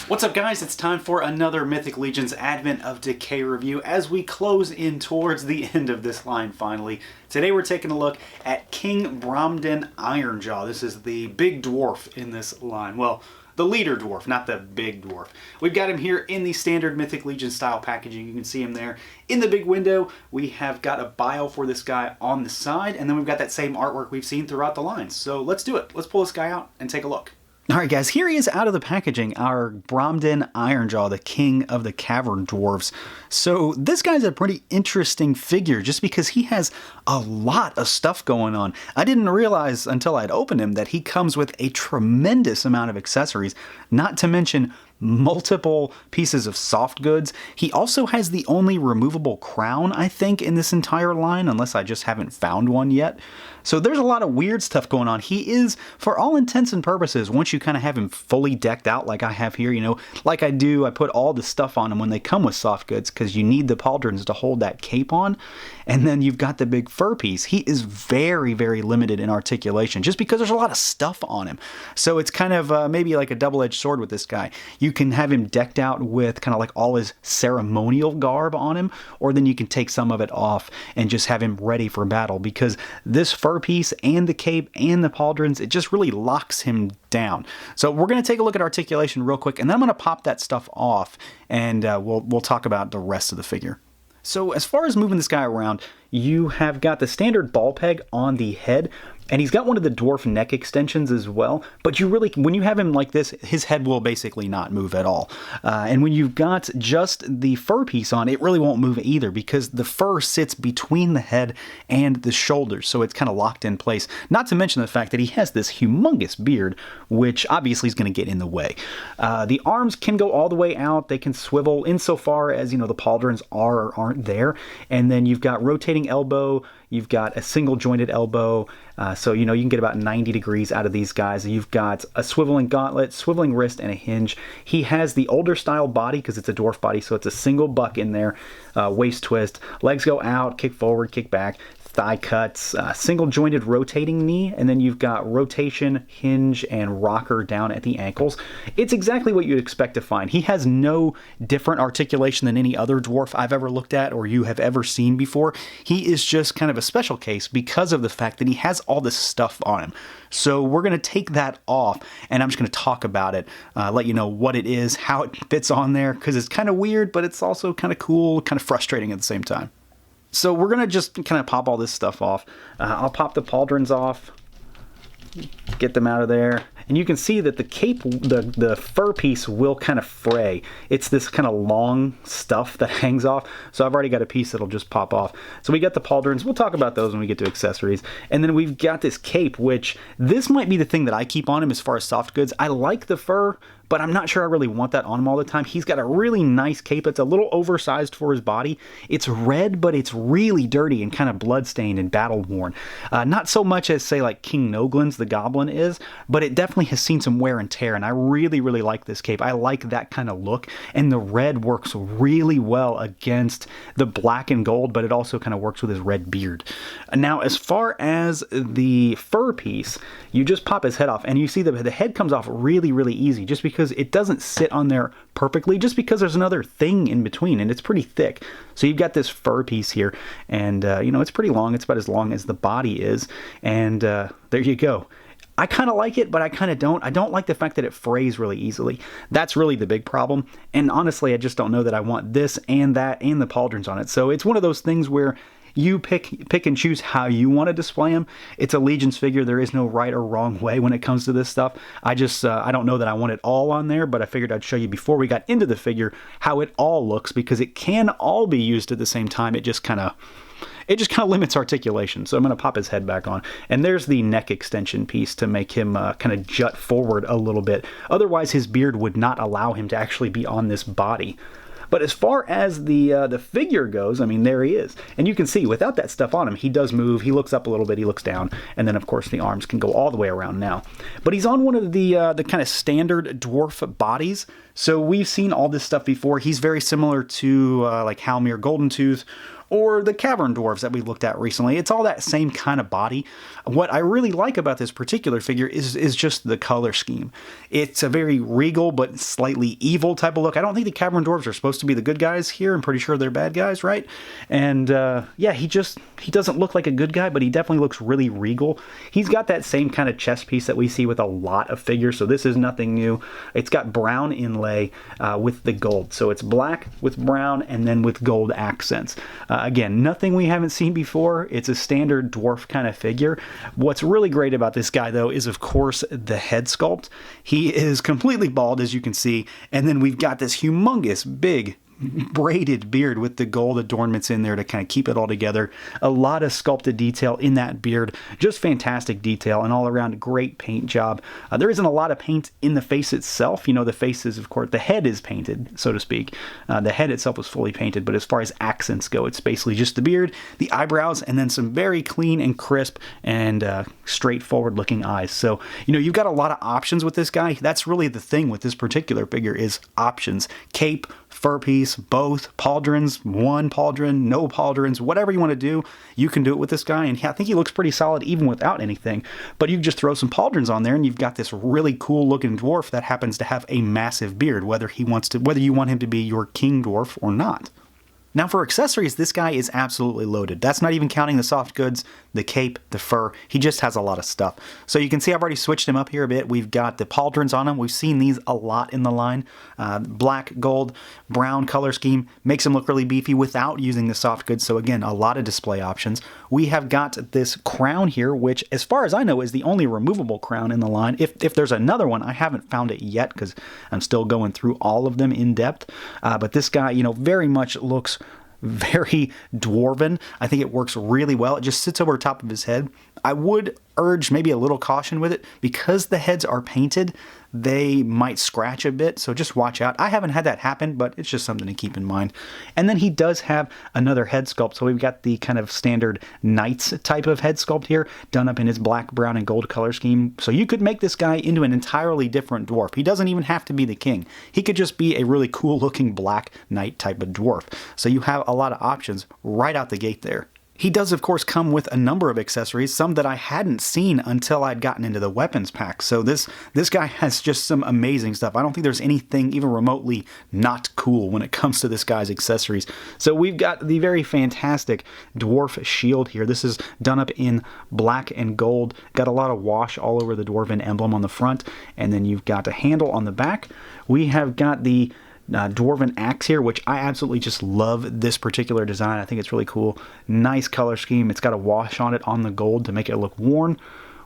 What's up guys, it's time for another Mythic Legion's Advent of Decay review as we close in towards the end of this line finally. Today we're taking a look at King BROMDEN Ironjaw. This is the big dwarf in this line. Well, the leader dwarf, not the big dwarf. We've got him here in the standard Mythic Legion style packaging. You can see him there in the big window. We have got a bio for this guy on the side, and then we've got that same artwork we've seen throughout the lines. So let's do it. Let's pull this guy out and take a look. Alright guys, here he is out of the packaging, our BROMDEN Ironjaw, the king of the cavern dwarves. So this guy's a pretty interesting figure just because he has a lot of stuff going on. I didn't realize until I'd opened him that he comes with a tremendous amount of accessories, not to mention multiple pieces of soft goods. He also has the only removable crown, I think, in this entire line, unless I just haven't found one yet. So there's a lot of weird stuff going on. He is, for all intents and purposes, once you kind of have him fully decked out like I have here, you know, like I do, I put all the stuff on him when they come with soft goods because you need the pauldrons to hold that cape on. And then you've got the big fur piece. He is very, very limited in articulation just because there's a lot of stuff on him. So it's kind of maybe like a double-edged sword with this guy. You can have him decked out with kind of like all his ceremonial garb on him, or then you can take some of it off and just have him ready for battle because this fur piece and the cape and the pauldrons, it just really locks him down. So we're going to take a look at articulation real quick, and then I'm going to pop that stuff off, and we'll talk about the rest of the figure. So as far as moving this guy around, you have got the standard ball peg on the head, and he's got one of the dwarf neck extensions as well, but you really, when you have him like this, his head will basically not move at all. And when you've got just the fur piece on, it really won't move either because the fur sits between the head and the shoulders, so it's kind of locked in place. Not to mention the fact that he has this humongous beard, which obviously is going to get in the way. The arms can go all the way out, they can swivel insofar as, you know, the pauldrons are or aren't there, and then you've got rotating elbow, you've got a single jointed elbow, so you know you can get about 90 degrees out of these guys. You've got a swiveling gauntlet, swiveling wrist, and a hinge. He has the older style body because it's a dwarf body, so it's a single buck in there, waist twist, legs go out, kick forward, kick back, thigh cuts, single jointed rotating knee, and then you've got rotation, hinge, and rocker down at the ankles. It's exactly what you'd expect to find. He has no different articulation than any other dwarf I've ever looked at or you have ever seen before. He is just kind of a special case because of the fact that he has all this stuff on him. So we're going to take that off, and I'm just going to talk about it, let you know what it is, how it fits on there, because it's kind of weird, but it's also kind of cool, kind of frustrating at the same time. So we're going to just kind of pop all this stuff off. I'll pop the pauldrons off, get them out of there. And you can see that the cape, the fur piece will kind of fray. It's this kind of long stuff that hangs off. So I've already got a piece that'll just pop off. So we got the pauldrons. We'll talk about those when we get to accessories. And then we've got this cape, which this might be the thing that I keep on him as far as soft goods. I like the fur, but I'm not sure I really want that on him all the time. He's got a really nice cape. It's a little oversized for his body. It's red, but it's really dirty and kind of bloodstained and battle-worn. Not so much as, say, like King Noglin's the Goblin is, but it definitely has seen some wear and tear, and I really, really like this cape. I like that kind of look, and the red works really well against the black and gold, but it also kind of works with his red beard. Now, as far as the fur piece, you just pop his head off, and you see the head comes off really, really easy, just because it doesn't sit on there perfectly, just because there's another thing in between, and it's pretty thick. So you've got this fur piece here, and you know, it's pretty long. It's about as long as the body is, and there you go. I kind of like it, but I kind of don't. I don't like the fact that it frays really easily. That's really the big problem, and honestly, I just don't know that I want this and that and the pauldrons on it. So it's one of those things where you pick and choose how you want to display them. It's a Legion's figure. There is no right or wrong way when it comes to this stuff. I just, I don't know that I want it all on there, but I figured I'd show you before we got into the figure how it all looks, because it can all be used at the same time. It just kind of limits articulation. So I'm going to pop his head back on. And there's the neck extension piece to make him kind of jut forward a little bit. Otherwise, his beard would not allow him to actually be on this body. But as far as the figure goes, I mean, there he is. And you can see, without that stuff on him, he does move. He looks up a little bit, he looks down, and then, of course, the arms can go all the way around now. But he's on one of the kind of standard dwarf bodies, so we've seen all this stuff before. He's very similar to, like, Halmir Goldentooth or the Cavern Dwarves that we looked at recently. It's all that same kind of body. What I really like about this particular figure is just the color scheme. It's a very regal but slightly evil type of look. I don't think the Cavern Dwarves are supposed to be the good guys here. I'm pretty sure they're bad guys, right? And yeah, he doesn't look like a good guy, but he definitely looks really regal. He's got that same kind of chest piece that we see with a lot of figures, so this is nothing new. It's got brown inlay with the gold. So it's black with brown and then with gold accents. Again, nothing we haven't seen before. It's a standard dwarf kind of figure. What's really great about this guy, though, is of course the head sculpt. He is completely bald, as you can see, and then we've got this humongous, big, braided beard with the gold adornments in there to kind of keep it all together. A lot of sculpted detail in that beard. Just fantastic detail and all around great paint job. There isn't a lot of paint in the face itself. You know, the face is, of course, the head is painted, so to speak. The head itself was fully painted, but as far as accents go, it's basically just the beard, the eyebrows, and then some very clean and crisp and straightforward looking eyes. So, you know, you've got a lot of options with this guy. That's really the thing with this particular figure is options. Cape, fur piece, both, pauldrons, one pauldron, no pauldrons, whatever you want to do, you can do it with this guy. And I think he looks pretty solid even without anything. But you just throw some pauldrons on there and you've got this really cool looking dwarf that happens to have a massive beard, whether you want him to be your king dwarf or not. Now for accessories, this guy is absolutely loaded. That's not even counting the soft goods, the cape, the fur. He just has a lot of stuff. So you can see I've already switched him up here a bit. We've got the pauldrons on him. We've seen these a lot in the line. Black, gold, brown color scheme makes him look really beefy without using the soft goods. So again, a lot of display options. We have got this crown here, which as far as I know is the only removable crown in the line. If there's another one, I haven't found it yet because I'm still going through all of them in depth. But this guy, you know, very much looks very dwarven. I think it works really well. It just sits over top of his head. I would urge maybe a little caution with it because the heads are painted. They might scratch a bit, so just watch out. I haven't had that happen, but it's just something to keep in mind. And then he does have another head sculpt. So we've got the kind of standard knights type of head sculpt here, done up in his black, brown, and gold color scheme. So you could make this guy into an entirely different dwarf. He doesn't even have to be the king. He could just be a really cool looking black knight type of dwarf. So you have a lot of options right out the gate there. He does, of course, come with a number of accessories, some that I hadn't seen until I'd gotten into the weapons pack. So this guy has just some amazing stuff. I don't think there's anything even remotely not cool when it comes to this guy's accessories. So we've got the very fantastic dwarf shield here. This is done up in black and gold. Got a lot of wash all over the dwarven emblem on the front. And then you've got a handle on the back. We have got the dwarven axe here, which I absolutely just love this particular design. I think it's really cool. Nice color scheme. It's got a wash on it on the gold to make it look worn.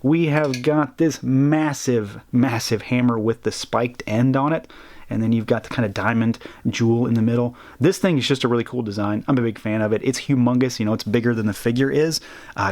We have got this massive, massive hammer with the spiked end on it. And then you've got the kind of diamond jewel in the middle. This thing is just a really cool design. I'm a big fan of it. It's humongous. You know, it's bigger than the figure is.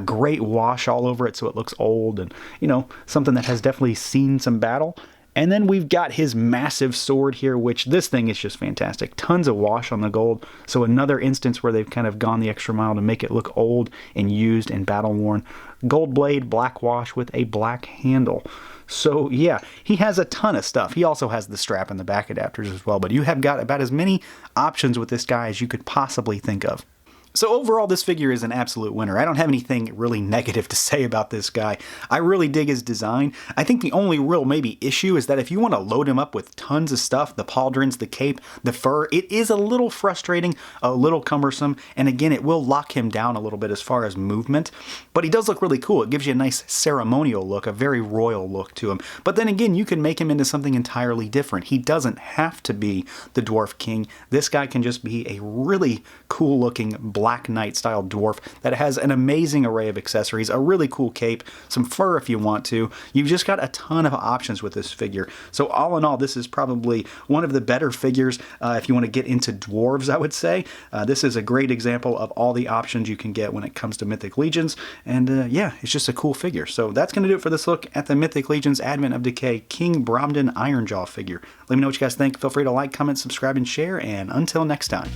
Great wash all over it so it looks old and, you know, something that has definitely seen some battle. And then we've got his massive sword here, which this thing is just fantastic. Tons of wash on the gold. So another instance where they've kind of gone the extra mile to make it look old and used and battle worn. Gold blade, black wash with a black handle. So yeah, he has a ton of stuff. He also has the strap and the back adapters as well. But you have got about as many options with this guy as you could possibly think of. So overall, this figure is an absolute winner. I don't have anything really negative to say about this guy. I really dig his design. I think the only real maybe issue is that if you want to load him up with tons of stuff, the pauldrons, the cape, the fur, it is a little frustrating, a little cumbersome, and again, it will lock him down a little bit as far as movement, but he does look really cool. It gives you a nice ceremonial look, a very royal look to him. But then again, you can make him into something entirely different. He doesn't have to be the Dwarf King. This guy can just be a really cool looking Black Knight style dwarf that has an amazing array of accessories, a really cool cape, some fur if you want to. You've just got a ton of options with this figure. So all in all, this is probably one of the better figures if you want to get into dwarves, I would say. This is a great example of all the options you can get when it comes to Mythic Legions. And yeah, it's just a cool figure. So that's going to do it for this look at the Mythic Legions Advent of Decay King BROMDEN Ironjaw figure. Let me know what you guys think. Feel free to like, comment, subscribe, and share. And until next time.